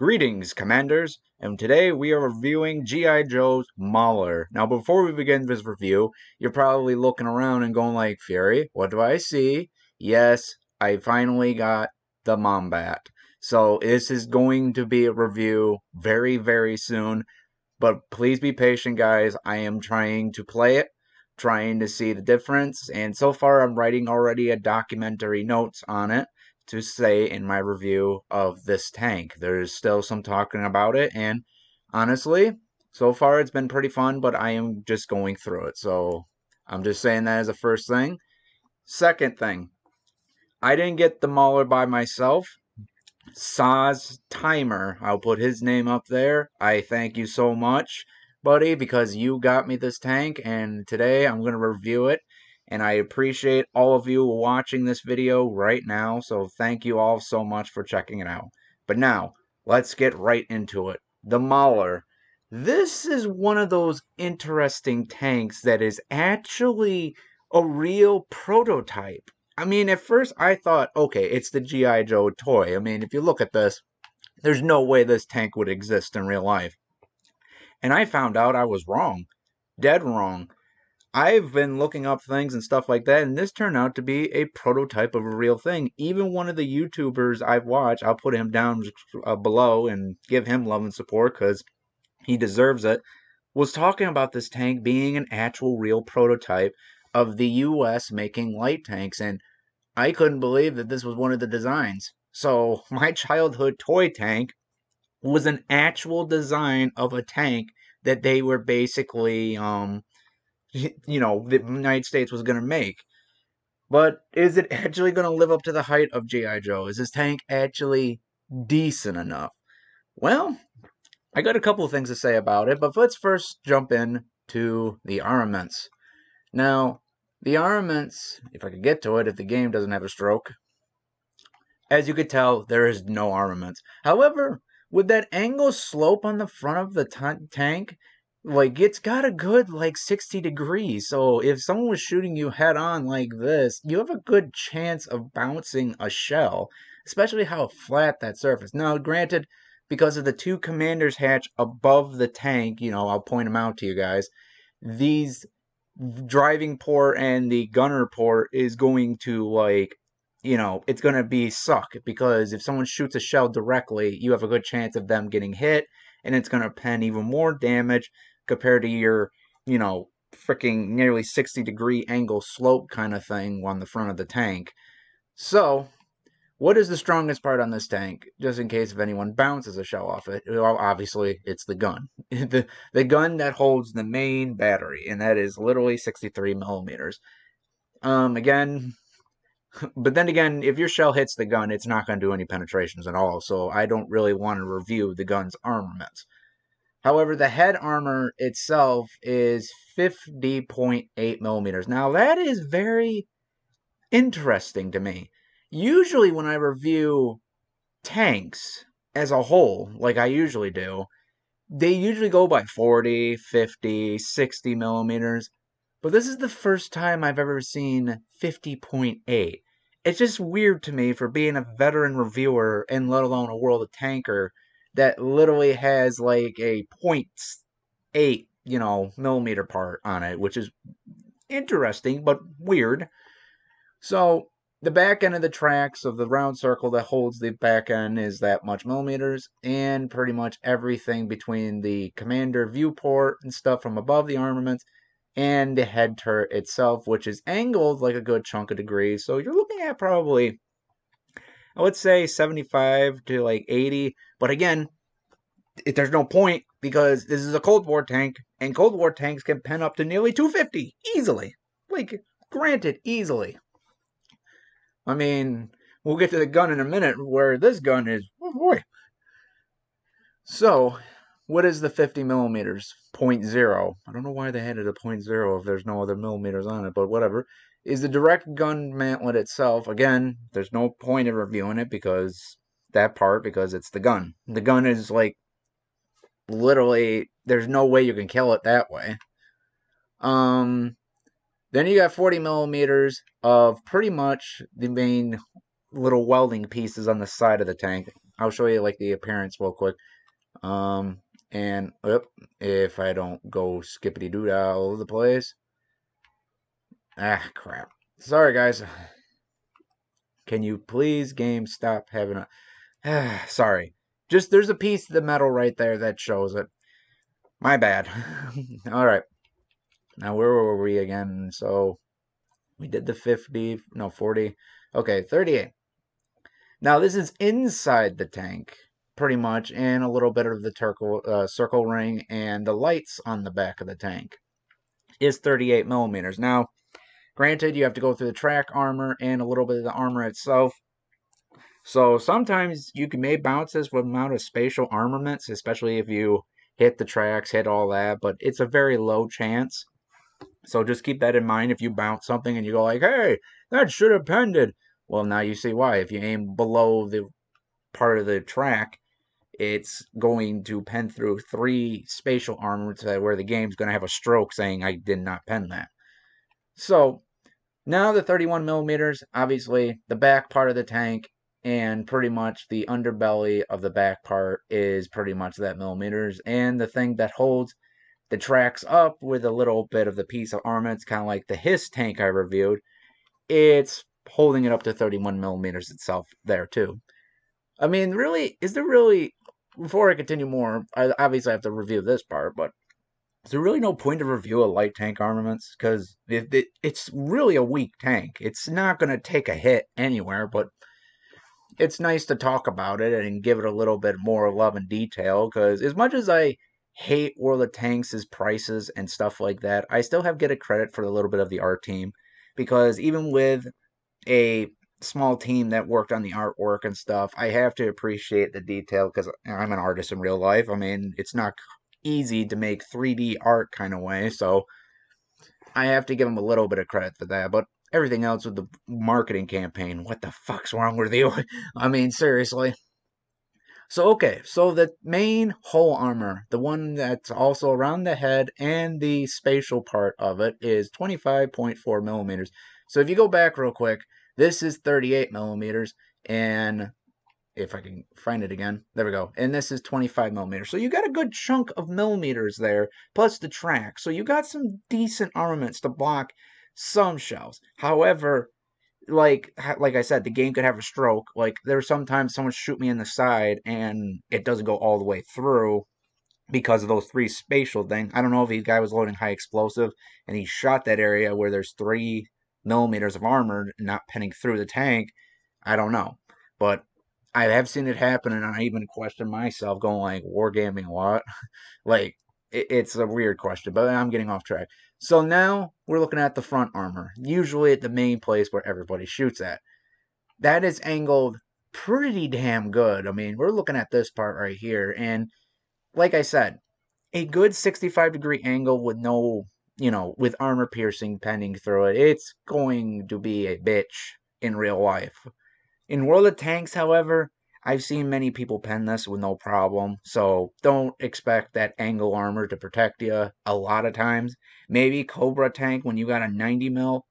Greetings, Commanders, and today we are reviewing G.I. Joe's Mauler. Now, before we begin this review, you're probably looking around and going like, Fury, what do I see? Yes, I finally got the Mombat. So this is going to be a review very, very soon, but please be patient, guys. I am trying to play it, trying to see the difference, and so far I'm writing already a documentary notes on it to say in my review of this tank. There's still some talking about it, and honestly, so far it's been pretty fun, but I am just going through it. So I'm just saying that as a first thing. Second thing, I didn't get the Mauler by myself. Saz Timer, I'll put his name up there. I thank you so much, buddy, because you got me this tank, and today I'm going to review it. And I appreciate all of you watching this video right now, so thank you all so much for checking it out. But now, let's get right into it. The Mauler. This is one of those interesting tanks that is actually a real prototype. I mean, at first I thought, okay, it's the G.I. Joe toy. I mean, if you look at this, there's no way this tank would exist in real life. And I found out I was wrong. Dead wrong. I've been looking up things and stuff like that, and this turned out to be a prototype of a real thing. Even one of the YouTubers I've watched, I'll put him down below and give him love and support because he deserves it, was talking about this tank being an actual real prototype of the U.S. making light tanks, and I couldn't believe that this was one of the designs. So, my childhood toy tank was an actual design of a tank that they were basically, the United States was going to make. But is it actually going to live up to the height of G.I. Joe? Is this tank actually decent enough? Well, I got a couple of things to say about it, but let's first jump in to the armaments. Now, the armaments, if I could get to it, if the game doesn't have a stroke, as you could tell, there is no armaments. However, with that angle slope on the front of the tank, like, it's got a good, 60 degrees. So if someone was shooting you head on like this, you have a good chance of bouncing a shell, especially how flat that surface. Now, granted, because of the two commander's hatch above the tank, I'll point them out to you guys, these driving port and the gunner port is going to, it's going to be suck, because if someone shoots a shell directly, you have a good chance of them getting hit, and it's going to pen even more damage compared to your, freaking nearly 60-degree angle slope kind of thing on the front of the tank. So, what is the strongest part on this tank, just in case if anyone bounces a shell off it? Well, obviously, it's the gun. the gun that holds the main battery, and that is literally 63 millimeters. Again, but then again, if your shell hits the gun, it's not going to do any penetrations at all, so I don't really want to review the gun's armaments. However, the head armor itself is 50.8 millimeters. Now, that is very interesting to me. Usually when I review tanks as a whole, like I usually do, they usually go by 40, 50, 60 millimeters. But this is the first time I've ever seen 50.8. It's just weird to me for being a veteran reviewer and let alone a world of tanker that literally has like a .8, millimeter part on it, which is interesting but weird. So the back end of the tracks of the round circle that holds the back end is that much millimeters, and pretty much everything between the commander viewport and stuff from above the armaments and the head turret itself, which is angled like a good chunk of degrees. So you're looking at probably, I would say 75 to 80. But again, there's no point, because this is a Cold War tank, and Cold War tanks can pen up to nearly 250 easily. Granted, easily. I mean, we'll get to the gun in a minute, where this gun is, oh boy. So, what is the 50 millimeters? 0.0. I don't know why they had it at 0.0 if there's no other millimeters on it, but whatever. Is the direct gun mantlet itself. Again, there's no point in reviewing it because it's the gun. The gun is literally, there's no way you can kill it that way. Then you got 40 millimeters of pretty much the main little welding pieces on the side of the tank. I'll show you like the appearance real quick. And if I don't go skippity doo all over the place. Ah, crap. Sorry, guys. Can you please, game, stop having a. Sorry. Just there's a piece of the metal right there that shows it. My bad. Alright. Now, where were we again? So, we did the 50. No, 40. Okay, 38. Now, this is inside the tank, pretty much, and a little bit of the circle ring and the lights on the back of the tank is 38 millimeters. Now, granted, you have to go through the track armor and a little bit of the armor itself. So sometimes you may bounce this with amount of spatial armaments, especially if you hit the tracks, hit all that, but it's a very low chance. So just keep that in mind if you bounce something and you go like, hey, that should have pended. Well, now you see why. If you aim below the part of the track, it's going to pen through 3 spatial armor where the game's going to have a stroke saying I did not pen that. So now the 31 millimeters, obviously the back part of the tank and pretty much the underbelly of the back part is pretty much that millimeters. And the thing that holds the tracks up with a little bit of the piece of armor, it's kind of like the HISS tank I reviewed. It's holding it up to 31 millimeters itself there too. I mean, really, is there really, before I continue more, I obviously have to review this part, but is there really no point to review a light tank armaments? Because it's really a weak tank. It's not going to take a hit anywhere, but it's nice to talk about it and give it a little bit more love and detail. Because as much as I hate World of Tanks' prices and stuff like that, I still have to get a credit for a little bit of the art team. Because even with a small team that worked on the artwork and stuff, I have to appreciate the detail because I'm an artist in real life. I mean, it's not easy to make 3D art kind of way, so I have to give them a little bit of credit for that. But everything else with the marketing campaign, what the fuck's wrong with you? I mean, seriously. So, okay, so the main hull armor, the one that's also around the head and the spatial part of it, is 25.4 millimeters. So, if you go back real quick, this is 38 millimeters, and if I can find it again, there we go. And this is 25 millimeters. So, you got a good chunk of millimeters there, plus the track. So, you got some decent armaments to block some shells. However, like I said, the game could have a stroke. Like there's sometimes someone shoot me in the side and it doesn't go all the way through because of those 3 spatial things. I don't know if the guy was loading high explosive and he shot that area where there's 3 millimeters of armor not penning through the tank. I don't know, but I have seen it happen, and I even question myself, going like, "Wargaming what?" Like, it's a weird question, but I'm getting off track. So now we're looking at the front armor, usually at the main place where everybody shoots at. That is angled pretty damn good. I mean, we're looking at this part right here, and like I said, a good 65-degree angle with no, with armor piercing pending through it, it's going to be a bitch in real life. In World of Tanks, however, I've seen many people pen this with no problem, so don't expect that angle armor to protect you a lot of times. Maybe Cobra tank when you got a 90 mil.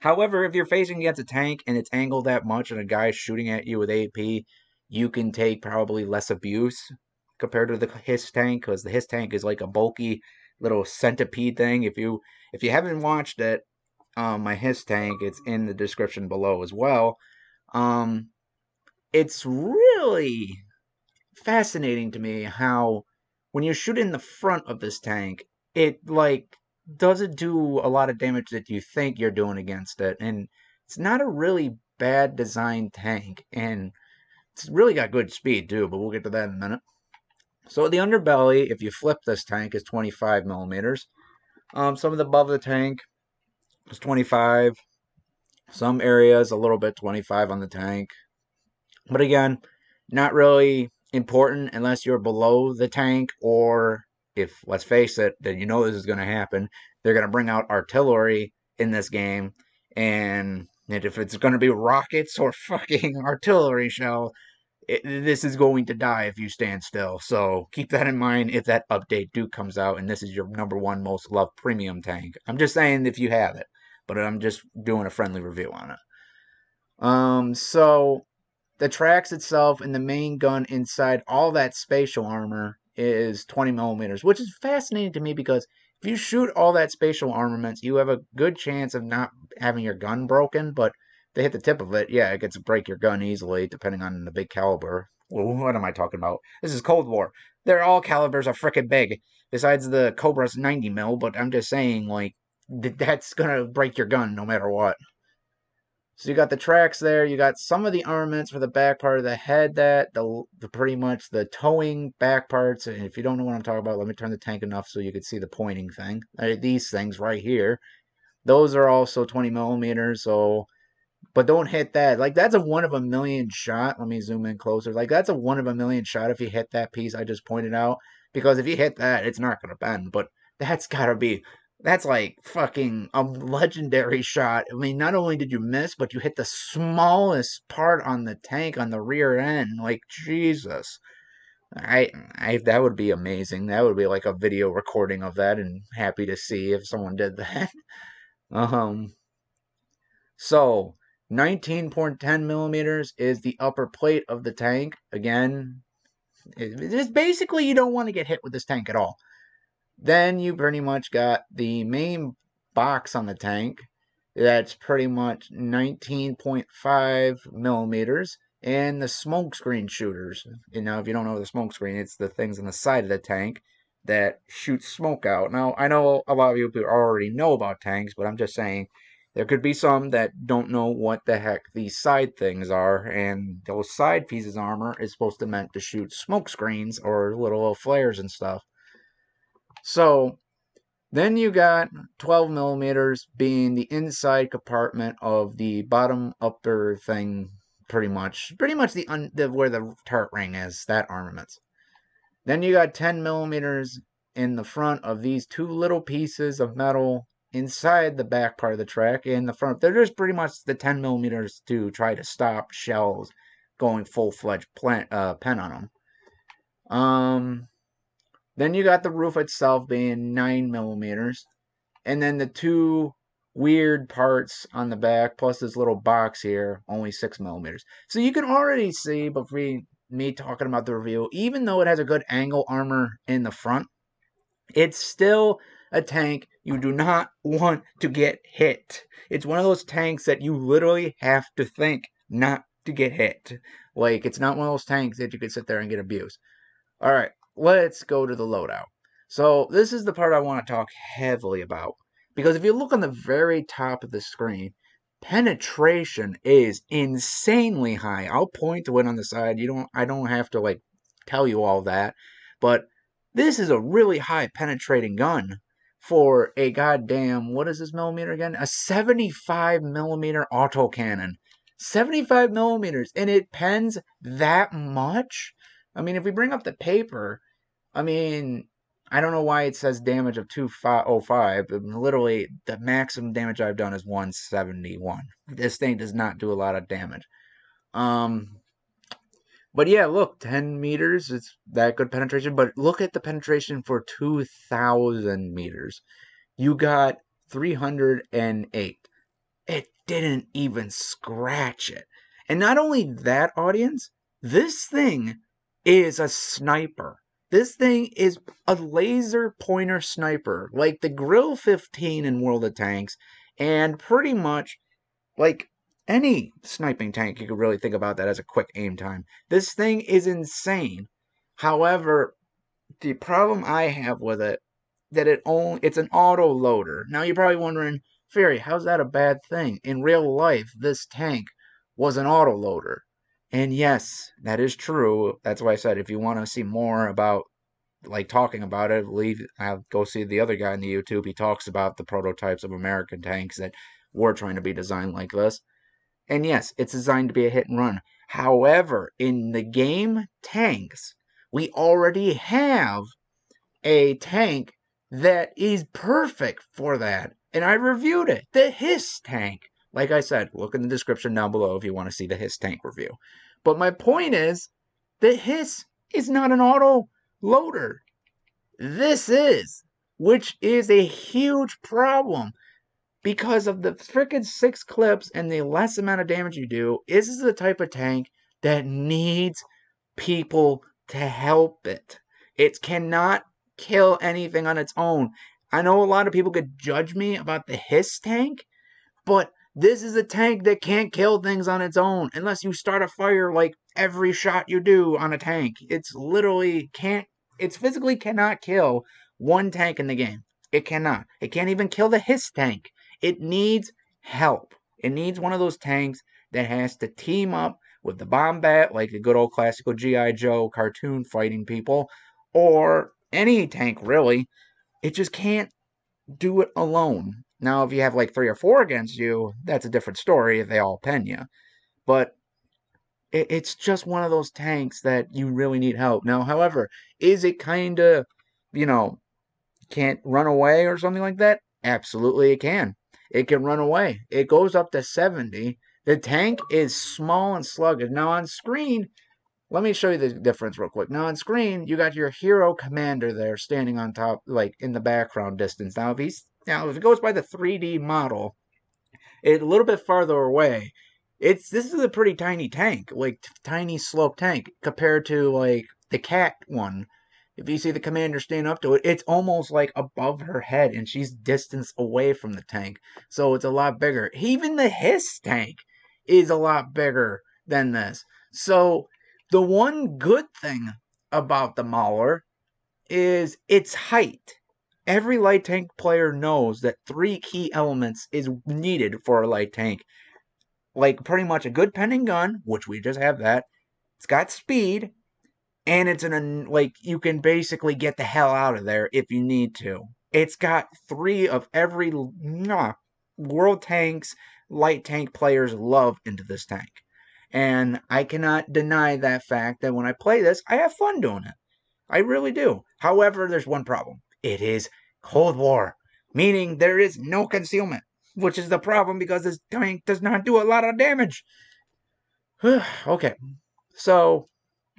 However, if you're facing against a tank and it's angled that much and a guy's shooting at you with AP, you can take probably less abuse compared to the HISS tank, because the HISS tank is like a bulky little centipede thing. If you haven't watched it, my HISS tank, it's in the description below as well. Um, it's really fascinating to me how when you shoot in the front of this tank, it like doesn't do a lot of damage that you think you're doing against it, and it's not a really bad designed tank, and it's really got good speed too. But we'll get to that in a minute. So the underbelly, if you flip this tank, is 25 millimeters. Some of the above the tank is 25. Some areas a little bit 25 on the tank. But again, not really important unless you're below the tank, or if, let's face it, then you know this is going to happen. They're going to bring out artillery in this game, and if it's going to be rockets or fucking artillery shell, this is going to die if you stand still. So keep that in mind if that update comes out and this is your number 1 most loved premium tank. I'm just saying if you have it, but I'm just doing a friendly review on it. So the tracks itself and the main gun inside all that spatial armor is 20 millimeters, which is fascinating to me because if you shoot all that spatial armaments, you have a good chance of not having your gun broken. But if they hit the tip of it, yeah, it gets to break your gun easily, depending on the big caliber. Well, what am I talking about? This is Cold War. They're all calibers are freaking big, besides the Cobra's 90 mil. But I'm just saying, like, that's gonna break your gun no matter what. So you got the tracks there. You got some of the armaments for the back part of the head. That the pretty much the towing back parts. And if you don't know what I'm talking about, let me turn the tank enough so you can see the pointing thing. These things right here. Those are also 20 millimeters. So, but don't hit that. Like that's a 1 of 1 million shot. Let me zoom in closer. Like that's a 1 of 1 million shot if you hit that piece I just pointed out. Because if you hit that, it's not gonna bend. But that's gotta be that's like fucking a legendary shot. I mean, not only did you miss, but you hit the smallest part on the tank on the rear end. Like Jesus. I that would be amazing. That would be like a video recording of that and happy to see if someone did that. um so 19.10 millimeters is the upper plate of the tank. Again, it's basically you don't want to get hit with this tank at all. Then you pretty much got the main box on the tank. That's pretty much 19.5 millimeters. And the smoke screen shooters. And now, if you don't know the smoke screen, it's the things on the side of the tank that shoot smoke out. Now, I know a lot of you already know about tanks, but I'm just saying there could be some that don't know what the heck these side things are. And those side pieces of armor is supposed to meant to shoot smoke screens or little flares and stuff. So then you got 12 millimeters being the inside compartment of the bottom upper thing, pretty much the where the turret ring is, that armaments. Then you got 10 millimeters in the front of these two little pieces of metal inside the back part of the track. In the front, they're just pretty much the 10 millimeters to try to stop shells going full-fledged pen on them. Then you got the roof itself being 9 millimeters. And then the two weird parts on the back, plus this little box here, only 6 millimeters. So you can already see, but for me talking about the review, even though it has a good angle armor in the front, it's still a tank you do not want to get hit. It's one of those tanks that you literally have to think not to get hit. Like, it's not one of those tanks that you could sit there and get abused. All right, let's go to the loadout. So this is the part I want to talk heavily about. Because if you look on the very top of the screen, penetration is insanely high. I'll point to it on the side. I don't have to like tell you all that. But this is a really high penetrating gun for a goddamn, what is this millimeter again? A 75 millimeter autocannon. 75 millimeters, and it pens that much? I mean, if we bring up the paper, I mean, I don't know why it says damage of 205. Literally, the maximum damage I've done is 171. This thing does not do a lot of damage. But yeah, look, 10 meters, it's that good penetration. But look at the penetration for 2,000 meters. You got 308. It didn't even scratch it. And not only that, audience, this thing is a sniper. This thing is a laser pointer sniper, like the Grill 15 in World of Tanks, and pretty much like any sniping tank you could really think about that as a quick aim time. This thing is insane. However, the problem I have with it that it's an auto loader. Now you're probably wondering, Fairy, how's that a bad thing? In real life, this tank was an auto loader. And yes, that is true. That's why I said if you want to see more about like talking about it, go see the other guy on the YouTube. He talks about the prototypes of American tanks that were trying to be designed like this. And yes, it's designed to be a hit and run. However, in the game tanks, we already have a tank that is perfect for that. And I reviewed it. The Hiss tank. Like I said, look in the description down below if you want to see the Hiss tank review. But my point is, the Hiss is not an auto loader. This is, which is a huge problem because of the frickin' 6 clips and the less amount of damage you do. This is the type of tank that needs people to help it. It cannot kill anything on its own. I know a lot of people could judge me about the Hiss tank, but this is a tank that can't kill things on its own unless you start a fire like every shot you do on a tank. It's physically cannot kill one tank in the game. It cannot. It can't even kill the Hiss tank. It needs help. It needs one of those tanks that has to team up with the Bombat, like the good old classical G.I. Joe cartoon fighting people, or any tank really. It just can't do it alone. Now, if you have like 3 or 4 against you, that's a different story if they all pen you. But it's just one of those tanks that you really need help. Now, however, is it kind of, you know, can't run away or something like that? Absolutely, it can. It can run away. It goes up to 70. The tank is small and sluggish. Now, on screen, let me show you the difference real quick. Now on screen, you got your hero commander there standing on top, like in the background distance. Now if it goes by the 3D model, it's a little bit farther away. This is a pretty tiny tank, like tiny slope tank compared to like the cat one. If you see the commander stand up to it, it's almost like above her head, and she's distance away from the tank, so it's a lot bigger. Even the Hiss tank is a lot bigger than this. So the one good thing about the Mauler is its height. Every light tank player knows that 3 key elements is needed for a light tank. Like pretty much a good penning gun, which we just have that. It's got speed, and like you can basically get the hell out of there if you need to. It's got 3 of every world tanks light tank players love into this tank. And I cannot deny that fact that when I play this, I have fun doing it. I really do. However, there's one problem. It is Cold War, meaning there is no concealment, which is the problem because this tank does not do a lot of damage. Okay, so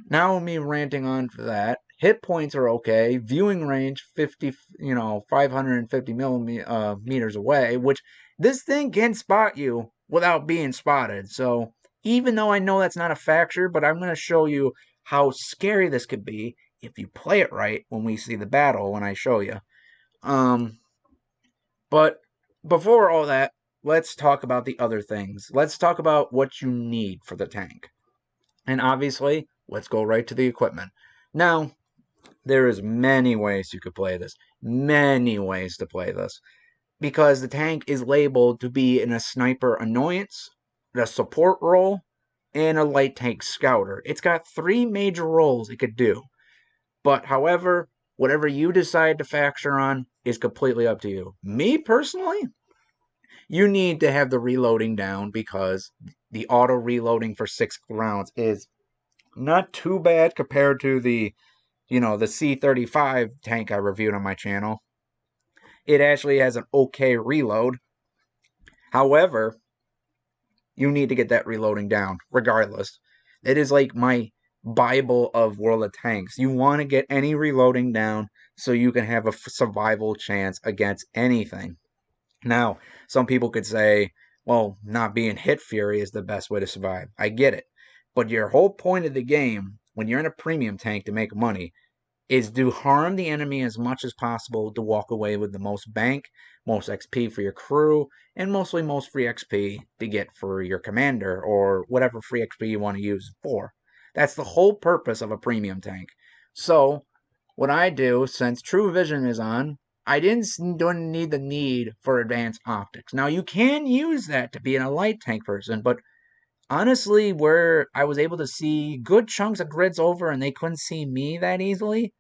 now me ranting on for that. Hit points are okay. Viewing range 550 millimeters away, which this thing can spot you without being spotted. So even though I know that's not a factor, but I'm going to show you how scary this could be if you play it right when we see the battle when I show you. But before all that, let's talk about the other things. Let's talk about what you need for the tank. And obviously, let's go right to the equipment. Now, there is many ways you could play this. Many ways to play this. Because the tank is labeled to be in a sniper annoyance, a support role, and a light tank scouter. It's got 3 major roles it could do. But however, whatever you decide to factor on is completely up to you. Me personally, you need to have the reloading down because the auto reloading for 6 rounds is not too bad compared to the C-35 tank I reviewed on my channel. It actually has an okay reload. However, you need to get that reloading down regardless. It is like my Bible of World of Tanks. You want to get any reloading down so you can have a survival chance against anything. Now, some people could say, well, not being hit fury is the best way to survive. I get it. But your whole point of the game, when you're in a premium tank to make money, is to harm the enemy as much as possible to walk away with the most bank, most XP for your crew, and mostly most free XP to get for your commander or whatever free XP you want to use for. That's the whole purpose of a premium tank. So, what I do, since True Vision is on, don't need the need for advanced optics. Now, you can use that to be in a light tank person, but honestly, where I was able to see good chunks of grids over and they couldn't see me that easily,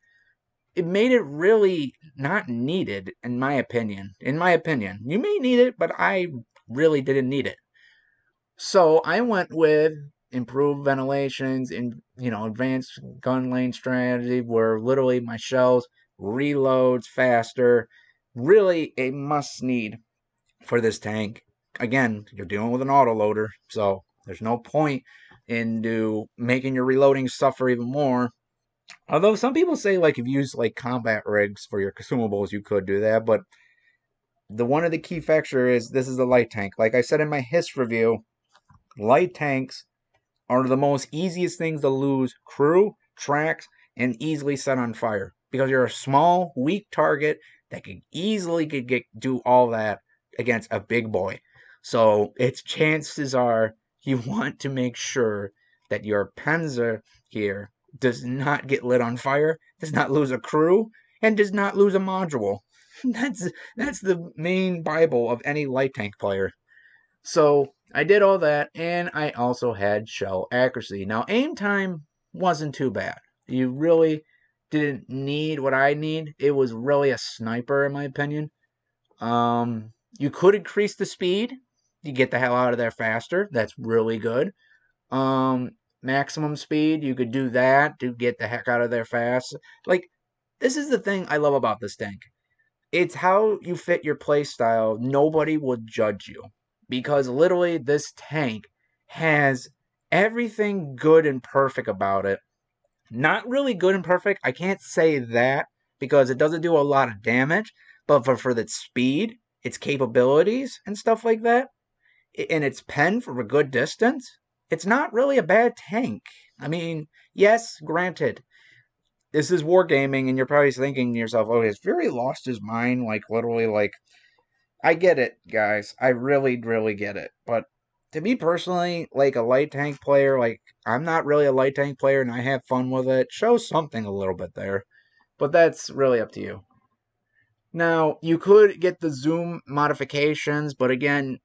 it made it really not needed, in my opinion. In my opinion. You may need it, but I really didn't need it. So I went with improved ventilations and, advanced gun lane strategy where literally my shells reloads faster. Really a must need for this tank. Again, you're dealing with an autoloader, so there's no point into making your reloading suffer even more. Although some people say like if you use like combat rigs for your consumables, you could do that, but one of the key factors is this is a light tank. Like I said in my Hiss review, light tanks are the most easiest things to lose crew, tracks, and easily set on fire because you're a small, weak target that could do all that against a big boy. So its chances are you want to make sure that your Panzer here does not get lit on fire, does not lose a crew, and does not lose a module. That's that's the main Bible of any light tank player. So I did all that, and I also had shell accuracy. Now, aim time wasn't too bad. You really didn't need what I need. It was really a sniper, in my opinion. You could increase the speed. You get the hell out of there faster. That's really good. Maximum speed, you could do that to get the heck out of there fast. Like, this is the thing I love about this tank. It's how you fit your play style. Nobody will judge you because literally this tank has everything good and perfect about it. Not really good and perfect. I can't say that because it doesn't do a lot of damage, but for its speed, its capabilities, and stuff like that, and its pen for a good distance, it's not really a bad tank. I mean, yes, granted, this is wargaming, and you're probably thinking to yourself, "Oh, has Fury lost his mind?" Like literally, like I get it, guys. I really, really get it. But to me personally, like a light tank player, like I'm not really a light tank player, and I have fun with it. Show something a little bit there, but that's really up to you. Now you could get the zoom modifications, but again,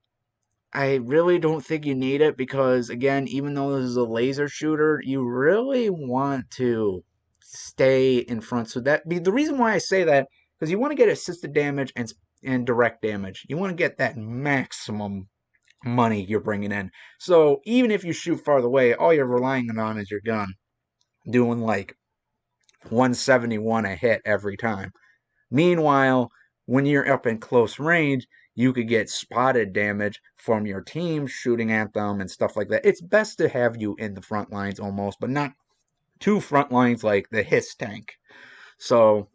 I really don't think you need it because, again, even though this is a laser shooter, you really want to stay in front. So that be the reason why I say that because you want to get assisted damage and direct damage. You want to get that maximum money you're bringing in. So even if you shoot farther away, all you're relying on is your gun, doing like 171 a hit every time. Meanwhile, when you're up in close range, you could get spotted damage from your team shooting at them and stuff like that. It's best to have you in the front lines almost, but not two front lines like the Hiss tank. So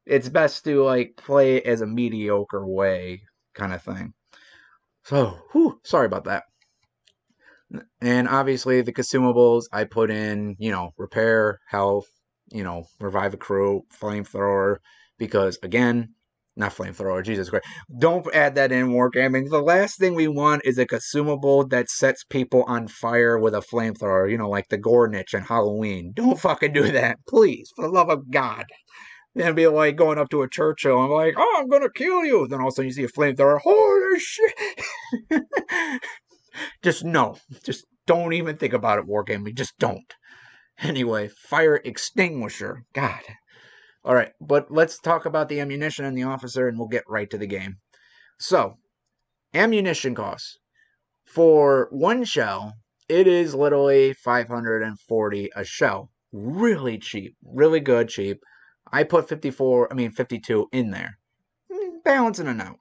it's best to like play as a mediocre way kind of thing. So, sorry about that. And obviously the consumables I put in, repair, health, revive a crew, flamethrower, because again, not flamethrower, Jesus Christ. Don't add that in wargaming. The last thing we want is a consumable that sets people on fire with a flamethrower, like the Gornich in Halloween. Don't fucking do that, please, for the love of God. Then be like going up to a Churchill and I'm like, oh, I'm gonna kill you. Then all of a sudden you see a flamethrower. Holy shit! Just no. Just don't even think about it, wargaming. Just don't. Anyway, fire extinguisher. God. All right, but let's talk about the ammunition and the officer, and we'll get right to the game. So, ammunition costs. For one shell, it is literally 540 a shell. Really cheap. Really good cheap. I put 52 in there. Balancing it out.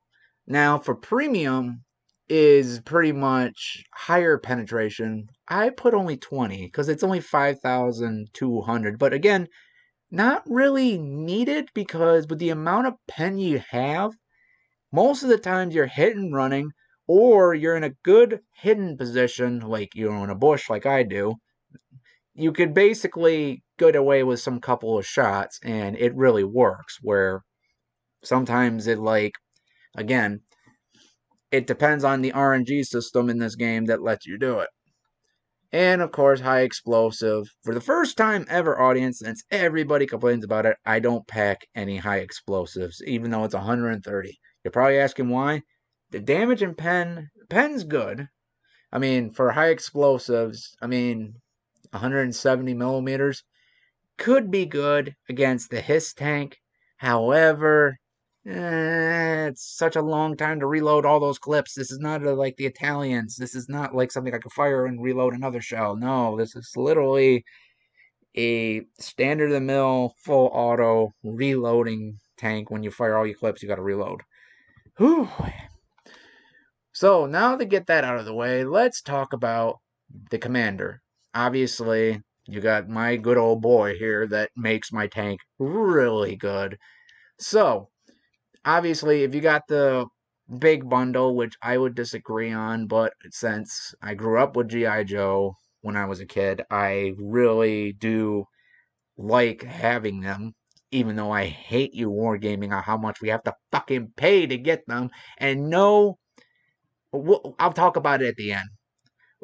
Now, for premium, is pretty much higher penetration. I put only 20 because it's only 5,200. But again, not really needed because with the amount of pen you have, most of the times you're hit and running or you're in a good hidden position, like you're in a bush like I do. You could basically get away with some couple of shots and it really works. Where sometimes again, it depends on the RNG system in this game that lets you do it. And of course, high explosive. For the first time ever, audience, since everybody complains about it, I don't pack any high explosives, even though it's 130. You're probably asking why? The damage in pen's good. I mean, for high explosives, 170 millimeters could be good against the Hiss tank. However, it's such a long time to reload all those clips. This is not like the Italians. This is not like something I could fire and reload another shell. No, this is literally a standard of the mill, full auto reloading tank. When you fire all your clips, you got to reload. Whew. So now to get that out of the way, let's talk about the commander. Obviously, you got my good old boy here that makes my tank really good. So, obviously, if you got the big bundle, which I would disagree on, but since I grew up with G.I. Joe, when I was a kid. I really do like having them, even though I hate you wargaming on how much we have to fucking pay to get them. And no, I'll talk about it at the end.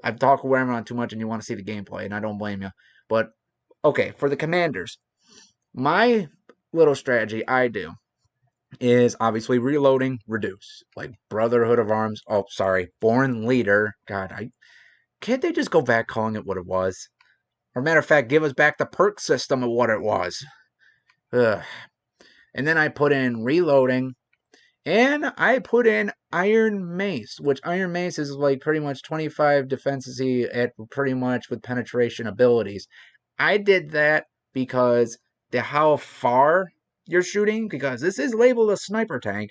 I've talked whatever on too much and you want to see the gameplay, and I don't blame you. But, okay, for the commanders, my little strategy I do is obviously reloading, reduce. Like Brotherhood of Arms, oh, sorry, Born Leader. God, can't they just go back calling it what it was? Or matter of fact, give us back the perk system of what it was. Ugh. And then I put in reloading, and I put in Iron Mace, which Iron Mace is like pretty much 25 defensive at pretty much with penetration abilities. I did that because the how far you're shooting, because this is labeled a sniper tank,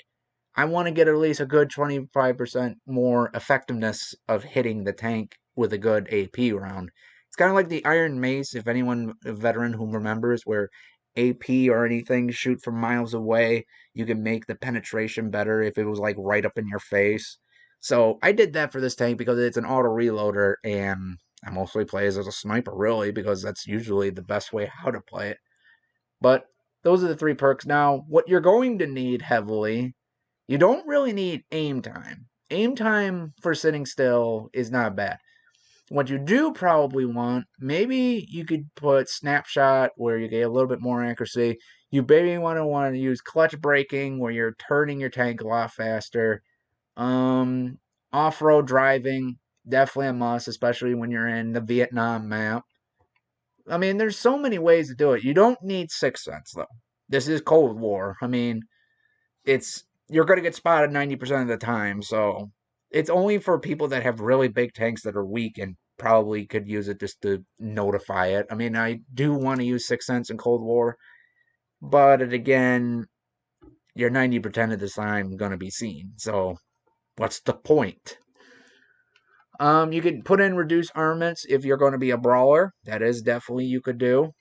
I want to get at least a good 25% more effectiveness of hitting the tank with a good AP round. It's kind of like the Iron Mace, if anyone, a veteran who remembers, where AP or anything shoot from miles away, you can make the penetration better if it was like right up in your face. So I did that for this tank because it's an auto reloader, and I mostly play as a sniper, really, because that's usually the best way how to play it. But those are the 3 perks. Now, what you're going to need heavily, you don't really need aim time. Aim time for sitting still is not bad. What you do probably want, maybe you could put snapshot where you get a little bit more accuracy. You maybe want to use clutch braking where you're turning your tank a lot faster. Off-road driving, definitely a must, especially when you're in the Vietnam map. I mean, there's so many ways to do it. You don't need Sixth Sense, though. This is Cold War. I mean, you're going to get spotted 90% of the time, so it's only for people that have really big tanks that are weak and probably could use it just to notify it. I mean, I do want to use Sixth Sense in Cold War, but again, you're 90% of the time going to be seen, so what's the point? You could put in reduced armaments if you're going to be a brawler. That is definitely you could do.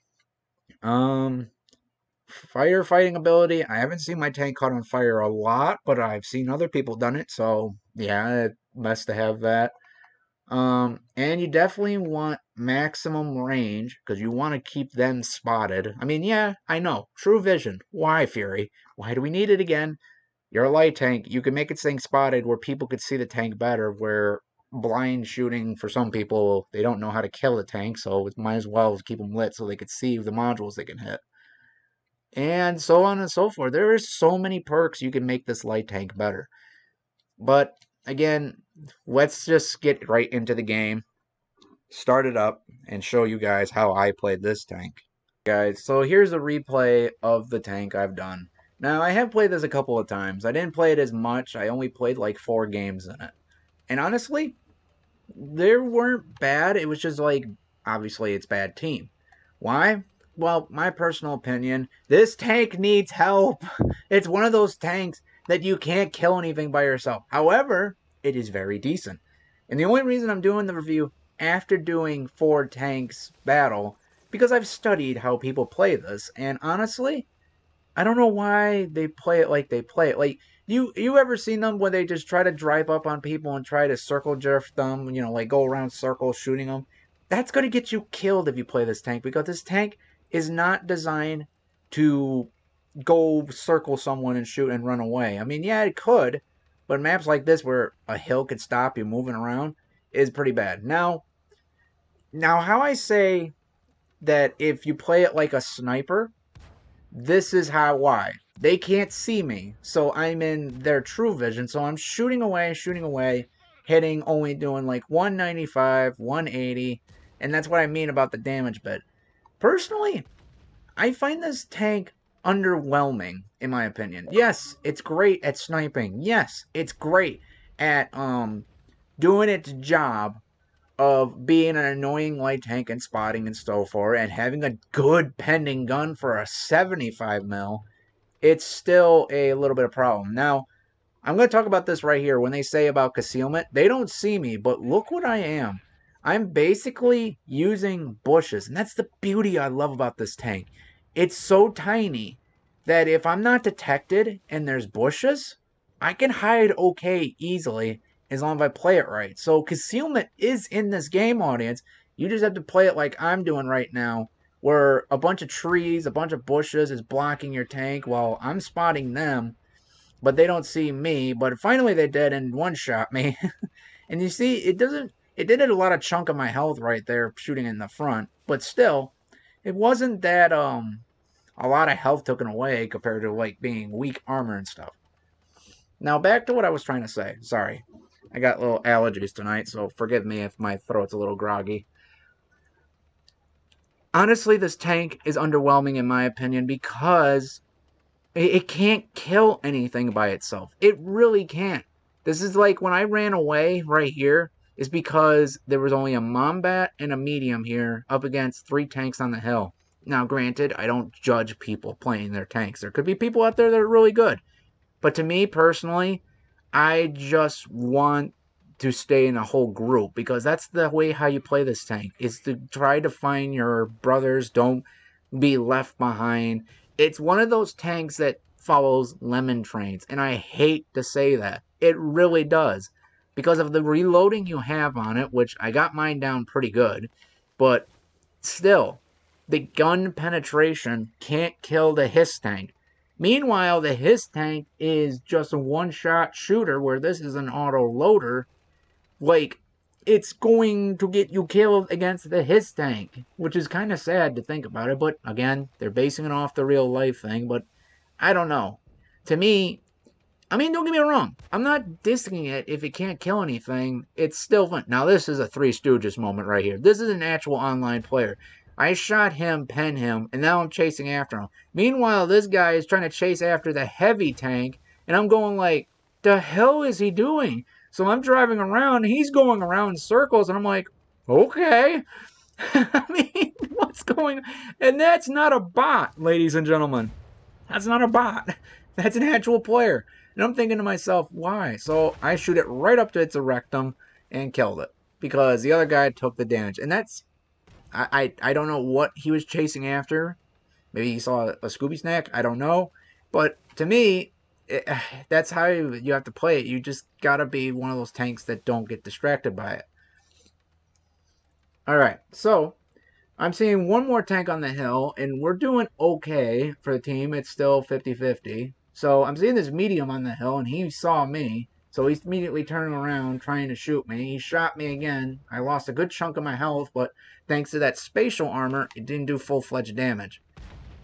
Firefighting ability. I haven't seen my tank caught on fire a lot, but I've seen other people done it, so yeah, it's best to have that. And you definitely want maximum range because you want to keep them spotted. I mean, yeah, I know. True vision. Why, Fury? Why do we need it again? You're a light tank. You can make it thing spotted where people could see the tank better, where blind shooting for some people, they don't know how to kill the tank, so it might as well keep them lit so they could see the modules they can hit. And so on and so forth. There are so many perks you can make this light tank better. But again, let's just get right into the game, start it up, and show you guys how I played this tank. Guys, so here's a replay of the tank I've done. Now, I have played this a couple of times. I didn't play it as much. I only played like 4 games in it. And honestly, they weren't bad. It was just like, obviously, it's bad team. Why? Well, my personal opinion, this tank needs help. It's one of those tanks that you can't kill anything by yourself. However, it is very decent. And the only reason I'm doing the review after doing 4 tanks battle, because I've studied how people play this, and honestly, I don't know why they play it like they play it. Like, you ever seen them when they just try to drive up on people and try to circle jerk them, like go around circles shooting them? That's going to get you killed if you play this tank, because this tank is not designed to go circle someone and shoot and run away. I mean, yeah, it could, but maps like this where a hill could stop you moving around is pretty bad. Now how I say that if you play it like a sniper, this is why. They can't see me, so I'm in their true vision, so I'm shooting away, hitting, only doing like 195, 180, and that's what I mean about the damage bit. Personally, I find this tank underwhelming, in my opinion. Yes, it's great at sniping. Yes, it's great at doing its job of being an annoying light tank and spotting and so forth, and having a good pending gun for a 75 mil. It's still a little bit of a problem. Now, I'm going to talk about this right here. When they say about concealment, they don't see me, but look what I am. I'm basically using bushes, and that's the beauty I love about this tank. It's so tiny that if I'm not detected and there's bushes, I can hide okay easily as long as I play it right. So concealment is in this game, audience. You just have to play it like I'm doing right now, where a bunch of trees, a bunch of bushes is blocking your tank while I'm spotting them, but they don't see me. But finally they did and one shot me. And you see, it did a lot of chunk of my health right there shooting in the front, but still, it wasn't that a lot of health taken away compared to like being weak armor and stuff. Now back to what I was trying to say. Sorry. I got little allergies tonight, so forgive me if my throat's a little groggy. Honestly, this tank is underwhelming in my opinion because it can't kill anything by itself. It really can't. This is like when I ran away right here is because there was only a Mombat and a medium here up against 3 tanks on the hill. Now, granted, I don't judge people playing their tanks. There could be people out there that are really good. But to me personally, I just want to stay in a whole group because that's the way how you play this tank is to try to find your brothers. Don't be left behind. It's one of those tanks that follows lemon trains, and I hate to say that. It really does. Because of the reloading you have on it, which I got mine down pretty good, but still, the gun penetration can't kill the Hiss tank. Meanwhile, the Hiss tank is just a one-shot shooter where this is an auto-loader. Like, it's going to get you killed against the Hiss tank, which is kind of sad to think about it, but again, they're basing it off the real life thing, but I don't know. To me, I mean, don't get me wrong. I'm not dissing it if it can't kill anything. It's still fun. Now, this is a Three Stooges moment right here. This is an actual online player. I shot him, pen him, and now I'm chasing after him. Meanwhile, this guy is trying to chase after the heavy tank, and I'm going like, the hell is he doing? So I'm driving around, he's going around in circles, and I'm like, okay. I mean, what's going on? And that's not a bot, ladies and gentlemen. That's not a bot. That's an actual player. And I'm thinking to myself, why? So I shoot it right up to its rectum and killed it. Because the other guy took the damage. And that's I don't know what he was chasing after. Maybe he saw a Scooby snack. I don't know. But to me, it, that's how you have to play it. You just gotta be one of those tanks that don't get distracted by it. Alright, so I'm seeing one more tank on the hill, and we're doing okay for the team. It's still 50-50. So I'm seeing this medium on the hill, and he saw me. So he's immediately turning around, trying to shoot me. He shot me again. I lost a good chunk of my health, but thanks to that spatial armor, it didn't do full-fledged damage.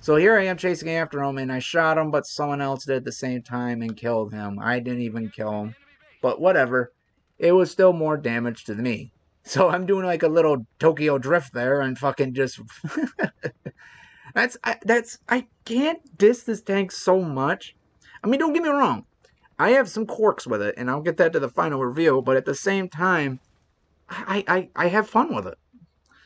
So here I am chasing after him, and I shot him, but someone else did at the same time and killed him. I didn't even kill him. But whatever. It was still more damage to me. So I'm doing like a little Tokyo drift there and fucking just I can't diss this tank so much. I mean, don't get me wrong. I have some quirks with it, and I'll get that to the final review, but at the same time, I have fun with it.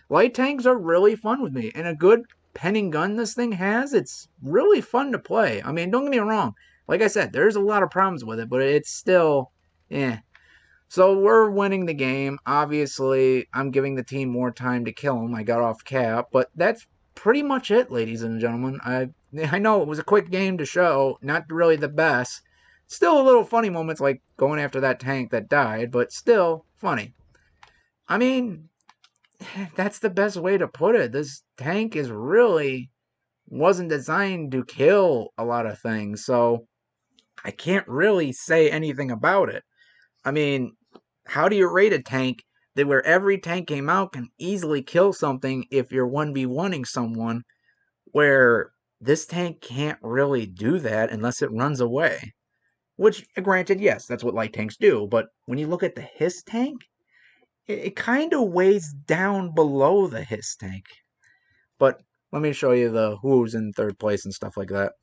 Light tanks are really fun with me, and a good penning gun this thing has, it's really fun to play. I mean, don't get me wrong. Like I said, there's a lot of problems with it, but it's still, eh. So we're winning the game. Obviously, I'm giving the team more time to kill him. I got off cap, but that's pretty much it, ladies and gentlemen. I know it was a quick game to show, not really the best. Still a little funny moments like going after that tank that died, but still funny. I mean, that's the best way to put it. This tank is really wasn't designed to kill a lot of things, so I can't really say anything about it. I mean, how do you rate a tank that where every tank came out can easily kill something if you're 1v1ing someone, where this tank can't really do that unless it runs away? Which, granted, yes, that's what light tanks do, but when you look at the Hiss tank, it kind of weighs down below the Hiss tank. But let me show you the who's in third place and stuff like that.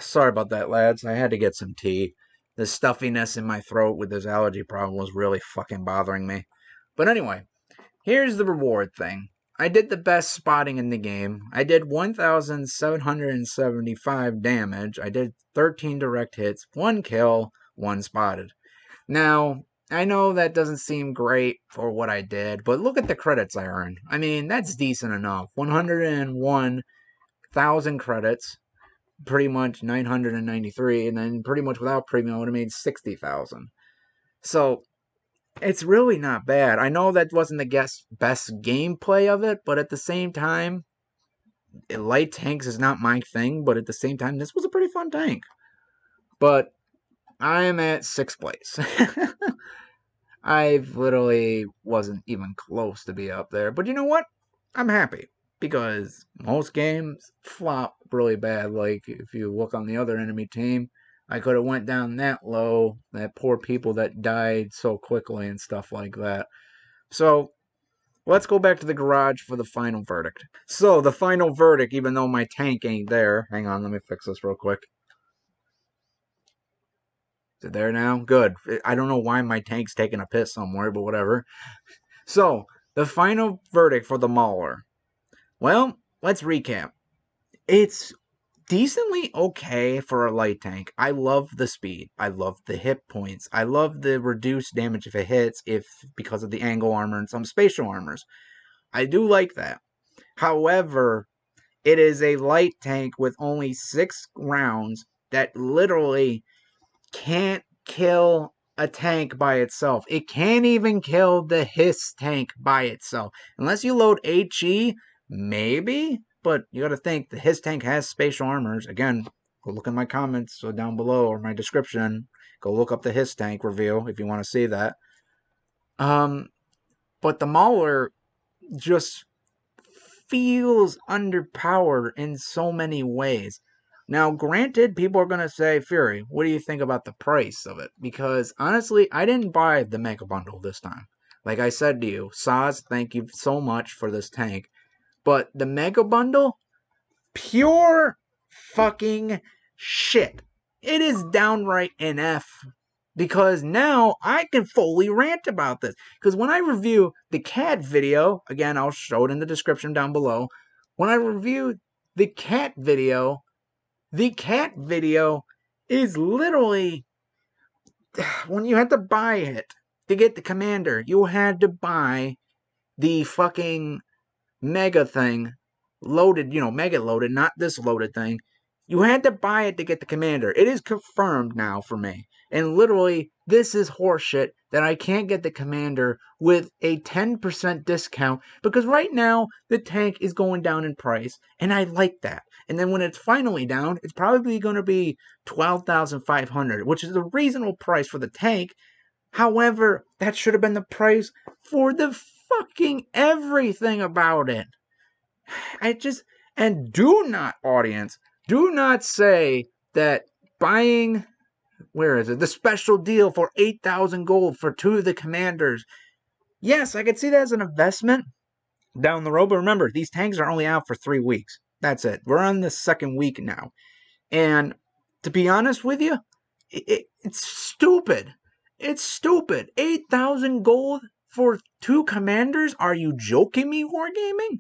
Sorry about that, lads. I had to get some tea. The stuffiness in my throat with this allergy problem was really fucking bothering me. But anyway, here's the reward thing. I did the best spotting in the game. I did 1,775 damage. I did 13 direct hits, 1 kill, 1 spotted. Now, I know that doesn't seem great for what I did, but look at the credits I earned. I mean, that's decent enough. 101,000 credits, pretty much 993, and then pretty much without premium I would have made 60,000. So It's really not bad. I know that wasn't the best gameplay of it, but at the same time, light tanks is not my thing, but at the same time, this was a pretty fun tank. But I'm at 6th place. I literally wasn't even close to be up there. But you know what? I'm happy because most games flop really bad. Like if you look on the other enemy team, I could have went down that low. That poor people that died so quickly and stuff like that. So let's go back to the garage for the final verdict. So the final verdict, even though my tank ain't there, hang on, let me fix this real quick. Is it there now? Good. I don't know why my tank's taking a piss somewhere, but whatever. So, the final verdict for the Mauler. Well, let's recap. It's decently okay for a light tank. I love the speed. I love the hit points. I love the reduced damage if it hits, if because of the angle armor and some spatial armors. I do like that. However, it is a light tank with only 6 rounds that literally can't kill a tank by itself. It can't even kill the Hiss tank by itself. Unless you load HE, maybe, but you gotta think the Hiss tank has spatial armors. Again, go look in my comments down below or my description. Go look up the Hiss tank review if you want to see that. But the Mauler just feels underpowered in so many ways. Now, granted, people are going to say, Fury, what do you think about the price of it? Because honestly, I didn't buy the Mega Bundle this time. Like I said to you, Saz, thank you so much for this tank. But the Mega Bundle, pure fucking shit. It is downright NF. Because now I can fully rant about this. Because when I review the cat video, again, I'll show it in the description down below. When I review the cat video is literally when you had to buy it to get the commander, you had to buy the fucking mega thing loaded, mega loaded, not this loaded thing. You had to buy it to get the commander. It is confirmed now for me. And literally, this is horseshit that I can't get the commander with a 10% discount because right now the tank is going down in price and I like that. And then when it's finally down, it's probably going to be 12,500, which is a reasonable price for the tank. However, that should have been the price for the fucking everything about it. And do not, audience, do not say that buying, where is it, the special deal for 8,000 gold for 2 of the commanders. Yes, I could see that as an investment down the road, but remember, these tanks are only out for 3 weeks. That's it. We're on the 2nd week now. And to be honest with you, it's stupid. It's stupid. 8,000 gold for 2 commanders? Are you joking me, Wargaming?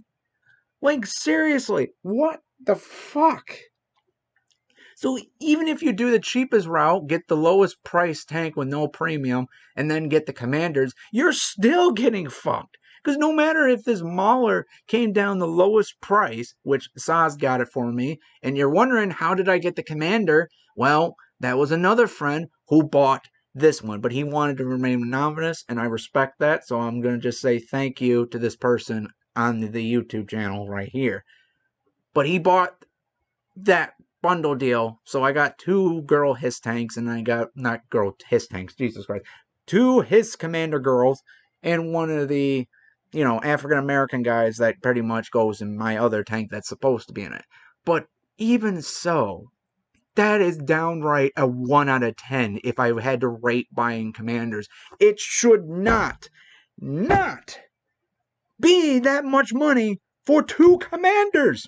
Like, seriously, what the fuck? So even if you do the cheapest route, get the lowest price tank with no premium, and then get the commanders, you're still getting fucked. Because no matter if this Mauler came down the lowest price, which Saz got it for me, and you're wondering how did I get the commander, well, that was another friend who bought this one, but he wanted to remain anonymous, and I respect that, so I'm going to just say thank you to this person on the YouTube channel right here. But he bought that bundle deal, so I got 2 girl Hiss tanks, and I got, not girl Hiss tanks, Jesus Christ, 2 Hiss commander girls, and one of the, African American guys that pretty much goes in my other tank that's supposed to be in it. But even so, that is downright a 1 out of 10 if I had to rate buying commanders. It should not be that much money for 2 commanders.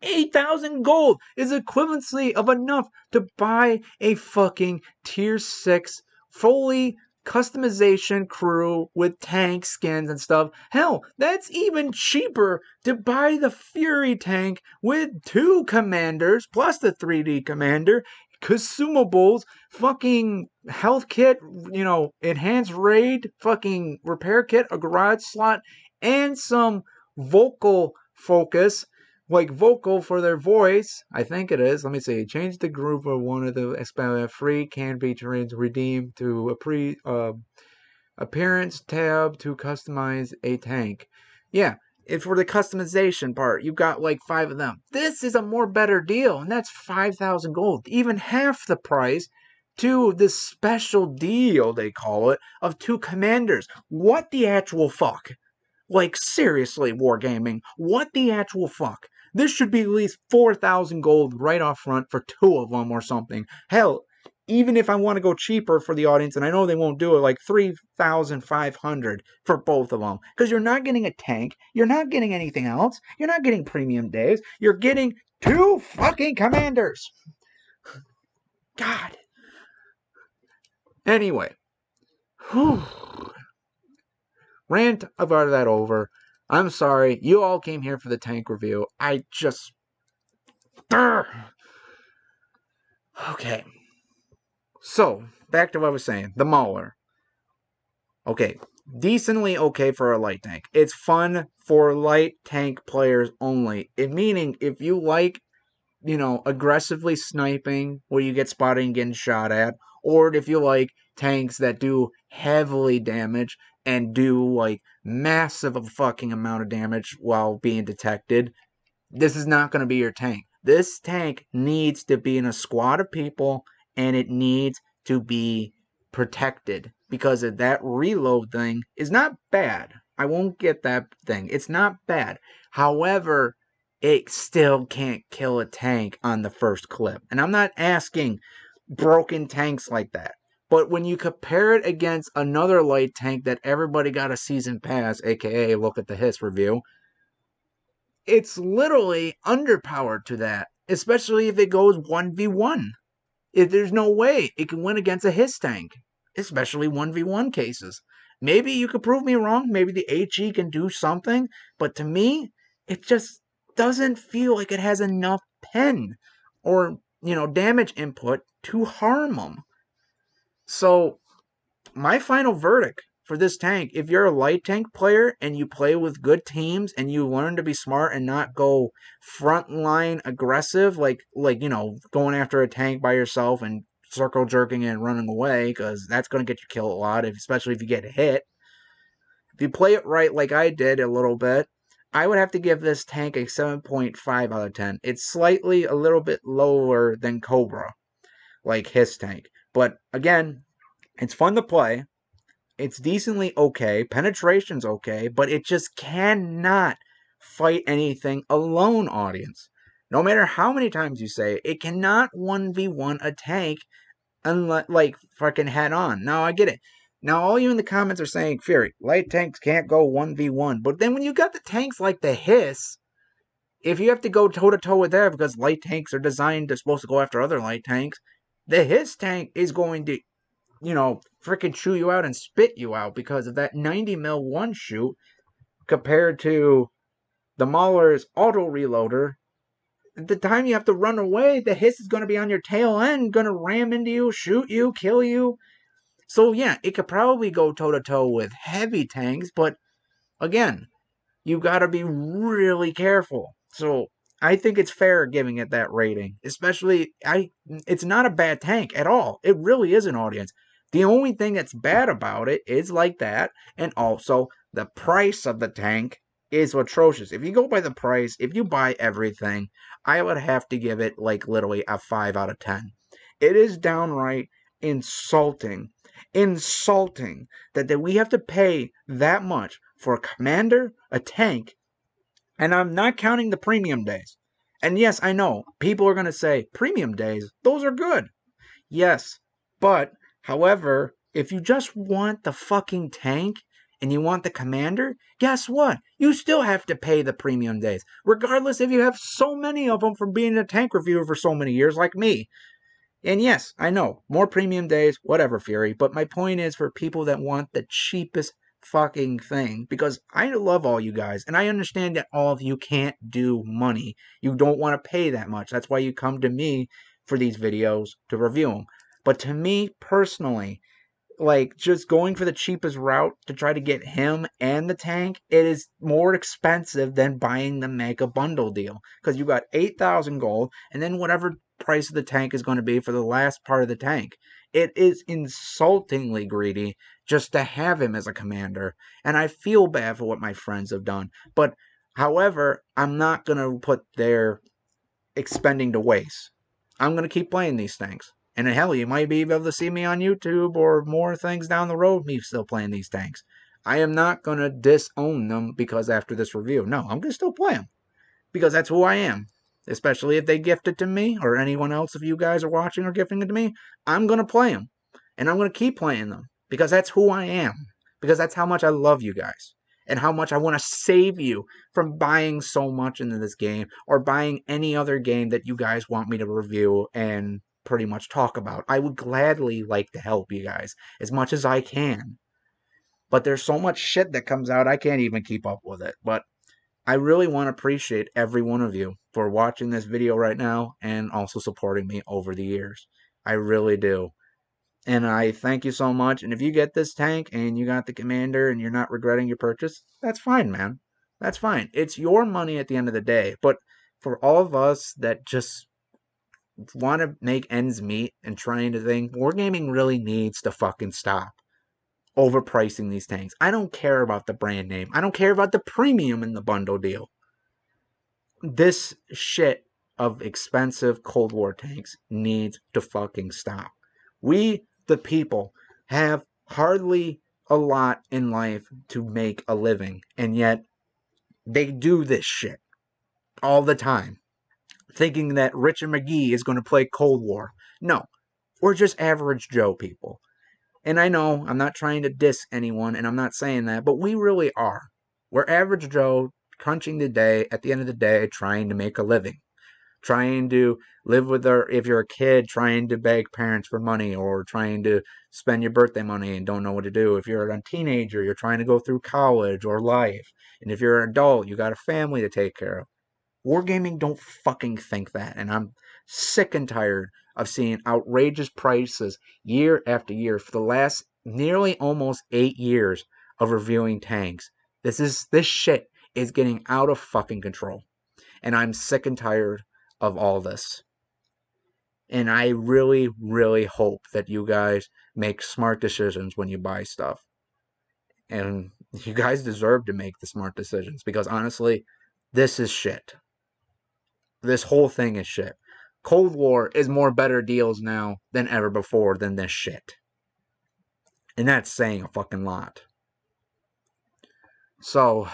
8,000 gold is equivalency of enough to buy a fucking tier 6 fully customization crew with tank skins and stuff. Hell, that's even cheaper to buy the Fury tank with 2 commanders plus the 3D commander, consumables, fucking health kit, enhanced raid, fucking repair kit, a garage slot, and some vocal focus, like vocal for their voice. I think it is. Let me see. Change the group of one of the free can be redeemed to a Appearance tab to customize a tank. Yeah, it's for the customization part. You've got like 5 of them. This is a more better deal, and that's 5,000 gold. Even half the price to this special deal, they call it, of 2 commanders. What the actual fuck? Like, seriously, Wargaming, what the actual fuck? This should be at least 4,000 gold right off front for 2 of them or something. Hell, even if I want to go cheaper for the audience, and I know they won't do it, like 3,500 for both of them. Because you're not getting a tank, you're not getting anything else, you're not getting premium days, you're getting 2 fucking commanders. God. Anyway. Whew. Rant about that over. I'm sorry. You all came here for the tank review. I just... Okay. So, back to what I was saying. The Mauler. Okay. Decently okay for a light tank. It's fun for light tank players only. Meaning, if you like, aggressively sniping where you get spotted and getting shot at, or if you like tanks that do heavily damage and do like massive fucking amount of damage while being detected, this is not going to be your tank. This tank needs to be in a squad of people, and it needs to be protected, because of that reload thing is not bad. I won't get that thing. It's not bad. However, it still can't kill a tank on the first clip. And I'm not asking broken tanks like that. But when you compare it against another light tank that everybody got a season pass, aka look at the HISS review, it's literally underpowered to that, especially if it goes 1v1. There's no way it can win against a HISS tank, especially 1v1 cases. Maybe you could prove me wrong, maybe the HE can do something, but to me, it just doesn't feel like it has enough pen or, damage input to harm them. So, my final verdict for this tank, if you're a light tank player and you play with good teams and you learn to be smart and not go frontline aggressive, like going after a tank by yourself and circle jerking and running away, because that's going to get you killed a lot, especially if you get hit. If you play it right like I did a little bit, I would have to give this tank a 7.5 out of 10. It's slightly a little bit lower than Cobra, like his tank. But again, it's fun to play. It's decently okay. Penetration's okay, but it just cannot fight anything alone, audience. No matter how many times you say it cannot 1v1 a tank unless, like, fucking head on. Now, I get it. Now, all you in the comments are saying, Fury, light tanks can't go 1v1. But then when you got the tanks like the HISS, if you have to go toe-to-toe with that because light tanks are designed to supposed to go after other light tanks, the HISS tank is going to freaking chew you out and spit you out because of that 90 mil one shoot compared to the Mauler's auto reloader. The time you have to run away, the HISS is going to be on your tail end, going to ram into you, shoot you, kill you. So yeah, it could probably go toe-to-toe with heavy tanks, but again, you got to be really careful. So I think it's fair giving it that rating. Especially, it's not a bad tank at all. It really is an audience. The only thing that's bad about it is like that, and also the price of the tank is atrocious. If you go by the price, if you buy everything, I would have to give it like literally a 5 out of 10. It is downright insulting that we have to pay that much for a commander, a tank, and I'm not counting the premium days. And yes, I know, people are going to say, premium days, those are good. Yes, but, however, if you just want the fucking tank and you want the commander, guess what? You still have to pay the premium days, regardless if you have so many of them from being a tank reviewer for so many years like me. And yes, I know, more premium days, whatever, Fury, but my point is for people that want the cheapest fucking thing, because I love all you guys, and I understand that all of you can't do money. You don't want to pay that much. That's why you come to me for these videos to review them. But to me, personally, like, just going for the cheapest route to try to get him and the tank, it is more expensive than buying the mega bundle deal. Because you got 8,000 gold, and then whatever price of the tank is going to be for the last part of the tank. It is insultingly greedy just to have him as a commander. And I feel bad for what my friends have done. But, however, I'm not going to put their expending to waste. I'm going to keep playing these things. And hell, you might be able to see me on YouTube or more things down the road, me still playing these tanks. I am not going to disown them because after this review. No, I'm going to still play them because that's who I am. Especially if they gift it to me or anyone else, if you guys are watching or gifting it to me, I'm going to play them. And I'm going to keep playing them because that's who I am. Because that's how much I love you guys and how much I want to save you from buying so much into this game or buying any other game that you guys want me to review and pretty much talk about. I would gladly like to help you guys as much as I can. But there's so much shit that comes out, I can't even keep up with it. But I really want to appreciate every one of you for watching this video right now and also supporting me over the years. I really do. And I thank you so much. And if you get this tank and you got the commander and you're not regretting your purchase, that's fine, man. That's fine. It's your money at the end of the day. But for all of us that just want to make ends meet and trying to think, wargaming really needs to fucking stop overpricing these tanks. I don't care about the brand name. I don't care about the premium in the bundle deal. This shit of expensive Cold War tanks needs to fucking stop. We, the people, have hardly a lot in life to make a living, and yet they do this shit all the time, thinking that Richard McGee is going to play Cold War. No, we're just average Joe people. And I know I'm not trying to diss anyone, and I'm not saying that, but we really are. We're average Joe crunching the day, at the end of the day, trying to make a living. Trying to live with if you're a kid, trying to beg parents for money or trying to spend your birthday money and don't know what to do. If you're a teenager, you're trying to go through college or life. And if you're an adult, you got a family to take care of. Wargaming don't fucking think that. And I'm sick and tired of seeing outrageous prices year after year for the last nearly almost 8 years of reviewing tanks. This shit is getting out of fucking control. And I'm sick and tired of all this. And I really, really hope that you guys make smart decisions when you buy stuff. And you guys deserve to make the smart decisions because honestly, this is shit. This whole thing is shit. Cold War is more better deals now than ever before than this shit. And that's saying a fucking lot. So,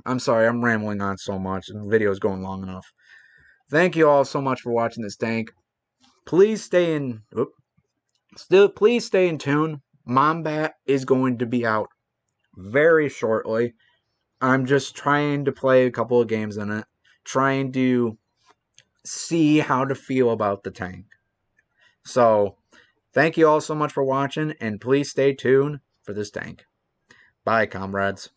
I'm sorry, I'm rambling on so much, and the video's going long enough. Thank you all so much for watching this tank. Please stay in tune. Mombat is going to be out very shortly. I'm just trying to play a couple of games in it, trying to see how to feel about the tank. So, thank you all so much for watching, and please stay tuned for this tank. Bye, comrades.